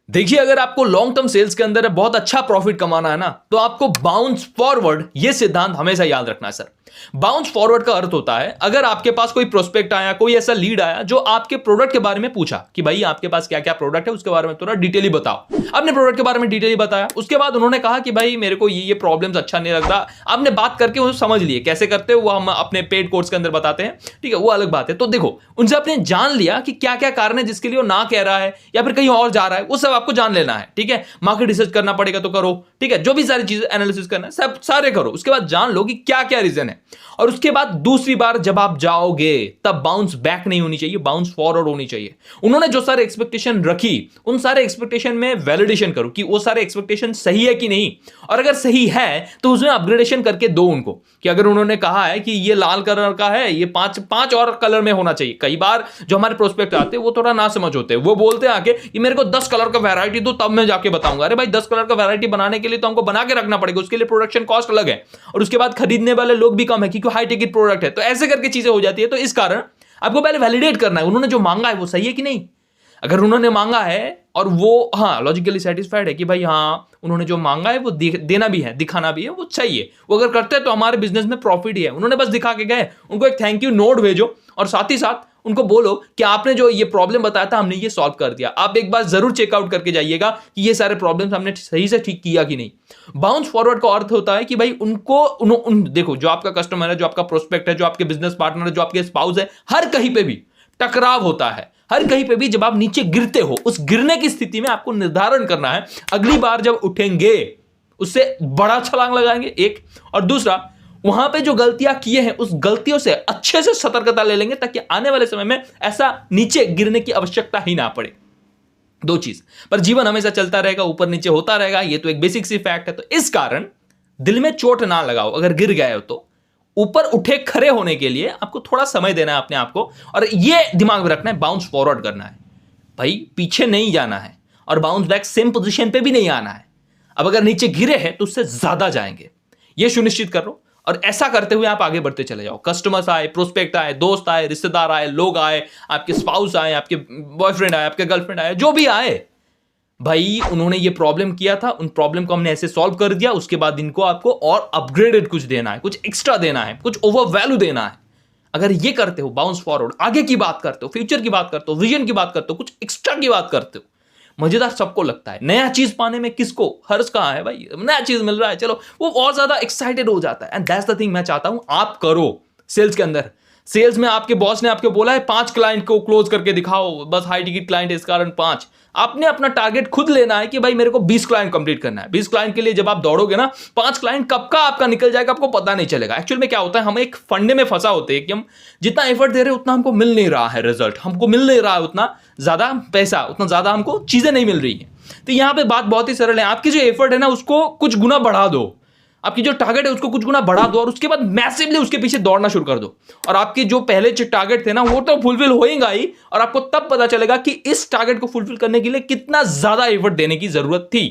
देखिए, अगर आपको लॉन्ग टर्म सेल्स के अंदर बहुत अच्छा प्रॉफिट कमाना है ना, तो आपको बाउंस फॉरवर्ड ये सिद्धांत हमेशा याद रखना है सर। बाउंस फॉरवर्ड का अर्थ होता है, अगर आपके पास कोई प्रोस्पेक्ट आया, कोई ऐसा लीड आया जो आपके प्रोडक्ट के बारे में पूछा कि भाई आपके पास क्या क्या प्रोडक्ट है, उसके बारे में थोड़ा डिटेली बताओ। आपने प्रोडक्ट के बारे में डिटेली बताया, उसके बाद उन्होंने कहा कि भाई मेरे को ये प्रॉब्लम्स अच्छा नहीं लग रहा। आपने बात करके वो समझ लिए कैसे करते हो, वो हम अपने पेड कोर्स के अंदर बताते हैं, ठीक है, वो अलग बात है। तो देखो, उनसे आपने जान लिया कि क्या क्या कारण है जिसके लिए वो ना कह रहा है या फिर कहीं और जा रहा है, वो सब आपको जान लेना है, ठीक है। मार्केट रिसर्च करना पड़ेगा तो करो, ठीक है, जो भी सारी चीजें एनालिसिस करना है सब सारे करो, उसके बाद जान लो कि क्या क्या रीजन है। और उसके बाद दूसरी बार जब आप जाओगे तब बाउंस बैक नहीं होनी चाहिए, बाउंस फॉरवर्ड होनी चाहिए। उन्होंने जो सारे एक्सपेक्टेशन रखी, उन सारे एक्सपेक्टेशन में वैलिडेशन करो कि वो सारे एक्सपेक्टेशन सही है कि नहीं, और अगर सही है तो उसमें अपग्रेडेशन करके दो उनको। कि अगर उन्होंने कहा है कि ये लाल कलर का है, ये पांच और कलर में होना चाहिए। कई बार जो हमारे प्रोस्पेक्ट आते हैं वो थोड़ा ना समझ होते हैं, वो बोलते हैं आके कि मेरे को 10 कलर का वैरायटी दो तब मैं जाके बताऊंगा। अरे भाई, 10 कलर का वैरायटी बनाने के लिए तो हमको बना के रखना पड़ेगा, उसके लिए प्रोडक्शन कॉस्ट अलग है, और उसके बाद खरीदने वाले लोग भी कम है क्योंकि हाई टिकट प्रोडक्ट है। तो ऐसे करके चीजें हो जाती है। तो इस कारण आपको पहले वैलिडेट करना है उन्होंने जो मांगा है वो सही है कि नहीं। अगर उन्होंने मांगा है और वो लॉजिकली सेटिस्फाइड है कि भाई उन्होंने जो मांगा है वो देना भी है, दिखाना भी है, वो चाहिए, वो अगर करते हैं तो हमारे बिजनेस में प्रॉफिट ही है। उन्होंने बस दिखा के गए, उनको एक थैंक यू नोट भेजो और साथ ही साथ उनको बोलो कि आपने जो ये प्रॉब्लम बताया था हमने ये सॉल्व कर दिया। आप एक बार जरूर चेकआउट करके जाइएगा कि ये सारे प्रॉब्लम्स हमने सही से ठीक किया कि नहीं। बाउंस फॉरवर्ड का अर्थ होता है कि भाई देखो, जो आपका कस्टमर है, जो आपका प्रोस्पेक्ट है, जो आपके बिजनेस पार्टनर है, जो आपके स्पाउस है, हर कहीं पे भी टकराव होता है। हर कहीं पे भी जब आप नीचे गिरते हो, उस गिरने की स्थिति में आपको निर्धारण करना है अगली बार जब उठेंगे उससे बड़ा छलांग लगाएंगे, एक, और दूसरा वहां पे जो गलतियां किए हैं उस गलतियों से अच्छे से सतर्कता ले लेंगे ताकि आने वाले समय में ऐसा नीचे गिरने की आवश्यकता ही ना पड़े। दो चीज पर जीवन हमेशा चलता रहेगा, ऊपर नीचे होता रहेगा, ये तो एक बेसिक सी फैक्ट है। तो इस कारण दिल में चोट ना लगाओ। अगर गिर गए हो तो ऊपर उठे खड़े होने के लिए आपको थोड़ा समय देना है अपने आप को, और ये दिमाग में रखना है बाउंस फॉरवर्ड करना है। भाई पीछे नहीं जाना है और बाउंस बैक सेम पोजीशन पे भी नहीं आना है। अब अगर नीचे गिरे हैं तो उससे ज्यादा जाएंगे, ये सुनिश्चित करो। और ऐसा करते हुए आप आगे बढ़ते चले जाओ। कस्टमर्स आए, प्रोस्पेक्ट आए, दोस्त आए, रिश्तेदार आए, लोग आए, आपके स्पाउस आए, आपके बॉयफ्रेंड आए, आपके गर्लफ्रेंड आए, जो भी आए, भाई उन्होंने ये प्रॉब्लम किया था, उन प्रॉब्लम को हमने ऐसे सॉल्व कर दिया। उसके बाद इनको आपको और अपग्रेडेड कुछ देना है, कुछ एक्स्ट्रा देना है, कुछ ओवर वैल्यू देना है। अगर ये करते हो, बाउंस फॉरवर्ड, आगे की बात करते हो, फ्यूचर की बात करते हो, विजन की बात करते हो, कुछ एक्स्ट्रा की बात करते हो, मजेदार सबको लगता है। नया चीज पाने में किसको हर्ष कहां है भाई, नया चीज मिल रहा है, चलो, वो और ज्यादा एक्साइटेड हो जाता है। एंड दैट्स द थिंग मैं चाहता हूं आप करो सेल्स के अंदर। सेल्स में आपके बॉस ने आपको बोला है 5 क्लाइंट को क्लोज करके दिखाओ, बस हाई टिकट क्लाइंट है इस कारण 5। आपने अपना टारगेट खुद लेना है कि भाई मेरे को 20 क्लाइंट कंप्लीट करना है। 20 क्लाइंट के लिए जब आप दौड़ोगे ना, 5 क्लाइंट कब का आपका निकल जाएगा आपको पता नहीं चलेगा। एक्चुअल में क्या होता है, हम एक फंडे में फंसा होते हैं कि हम जितना एफर्ट दे रहे हैं उतना हमको मिल नहीं रहा है, रिजल्ट हमको मिल नहीं रहा है, उतना ज्यादा पैसा, उतना ज्यादा हमको चीजें नहीं मिल रही है। तो यहां पे बात बहुत ही सरल है, आपकी जो एफर्ट है ना उसको कुछ गुना बढ़ा दो, आपकी जो टारगेट है उसको कुछ गुना बढ़ा दो, और उसके बाद मैसिवली उसके पीछे दौड़ना शुरू कर दो। और आपके जो पहले टारगेट थे ना वो तो फुलफिल होएगा ही, और आपको तब पता चलेगा कि इस टारगेट को फुलफिल करने के लिए कितना ज्यादा एफर्ट देने की जरूरत थी,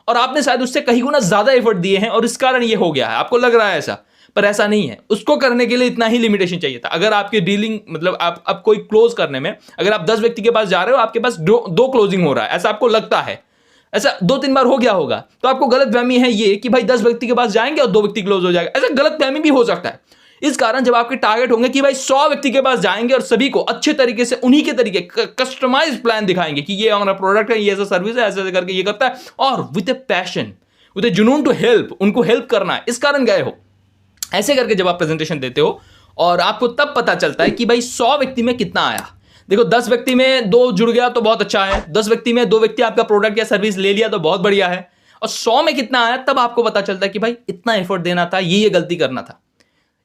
और आपने शायद उससे कहीं गुना ज्यादा एफर्ट दिए हैं और इस कारण ये हो गया है। आपको लग रहा है ऐसा, पर ऐसा नहीं है। उसको करने के लिए इतना ही लिमिटेशन चाहिए था। अगर आपकी डीलिंग, मतलब आप कोई क्लोज करने में, अगर आप 10 व्यक्ति के पास जा रहे हो, आपके पास दो क्लोजिंग हो रहा है, ऐसा आपको लगता है, ऐसा 2-3 बार हो गया होगा, तो आपको गलतफहमी है ये कि भाई 10 व्यक्ति के पास जाएंगे और 2 व्यक्ति क्लोज हो जाएगा। ऐसा गलतफहमी भी हो सकता है। इस कारण जब आपके टारगेट होंगे कि भाई 100 व्यक्ति के पास जाएंगे और सभी को अच्छे तरीके से उन्हीं के तरीके कस्टमाइज प्लान दिखाएंगे कि ये हमारा प्रोडक्ट है, ये ऐसा सर्विस है, ऐसे करके ये करता है, और विद ए पैशन, विद ए जुनून टू हेल्प, उनको हेल्प करना है, इस कारण गए हो। ऐसे करके जब आप प्रेजेंटेशन देते हो और आपको तब पता चलता है कि भाई 100 व्यक्ति में कितना आया। देखो, 10 व्यक्ति में 2 जुड़ गया तो बहुत अच्छा है, 10 व्यक्ति में 2 व्यक्ति आपका प्रोडक्ट या सर्विस ले लिया तो बहुत बढ़िया है, और 100 में कितना आया तब आपको पता चलता है कि भाई इतना एफर्ट देना था, ये गलती करना था।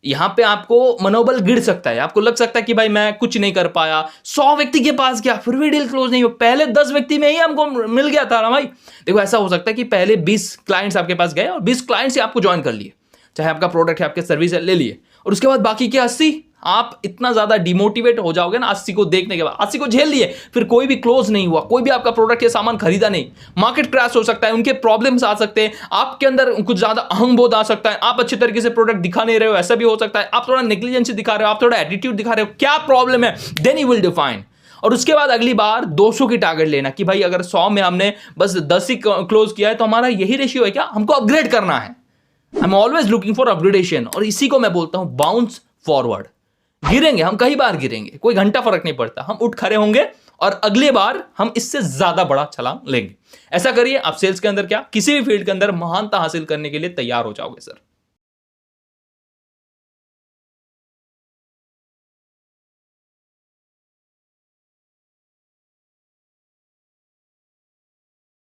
यहां पे आपको मनोबल गिर सकता है, आपको लग सकता है कि भाई मैं कुछ नहीं कर पाया, 100 व्यक्ति के पास गया फिर भी डील क्लोज नहीं हो, पहले 10 व्यक्ति में ही हमको मिल गया था ना भाई। देखो, ऐसा हो सकता है कि पहले 20 क्लाइंट्स आपके पास गए और 20 क्लाइंट से आपको ज्वाइन कर लिए, चाहे आपका प्रोडक्ट है, आपके सर्विस है, ले लिए, और उसके बाद बाकी के 80 आप इतना ज्यादा डिमोटिवेट हो जाओगे ना 80 को देखने के बाद। 80 को झेल लिए, फिर कोई भी क्लोज नहीं हुआ, कोई भी आपका प्रोडक्ट या सामान खरीदा नहीं, मार्केट क्रैश हो सकता है, उनके प्रॉब्लम्स आ सकते हैं, आपके अंदर कुछ ज्यादा अहंबोध आ सकता है, आप अच्छे तरीके से प्रोडक्ट दिखा नहीं रहे हो, ऐसा भी हो सकता है, आप थोड़ा नेग्लिजेंसी दिखा रहे हो, आप थोड़ा एटीट्यूड दिखा रहे हो, क्या प्रॉब्लम है, देन यू विल डिफाइन। और उसके बाद अगली बार 200 की टारगेट लेना कि भाई अगर 100 में हमने बस 10 ही क्लोज किया है तो हमारा यही रेशियो है क्या, हमको अपग्रेड करना है। I am always looking for upgradation, और इसी को मैं बोलता हूं बाउंस फॉरवर्ड। गिरेंगे हम, कई बार गिरेंगे, कोई घंटा फर्क नहीं पड़ता, हम उठ खड़े होंगे और अगली बार हम इससे ज्यादा बड़ा छलांग लेंगे। ऐसा करिए, आप सेल्स के अंदर क्या किसी भी फील्ड के अंदर महानता हासिल करने के लिए तैयार हो जाओगे सर।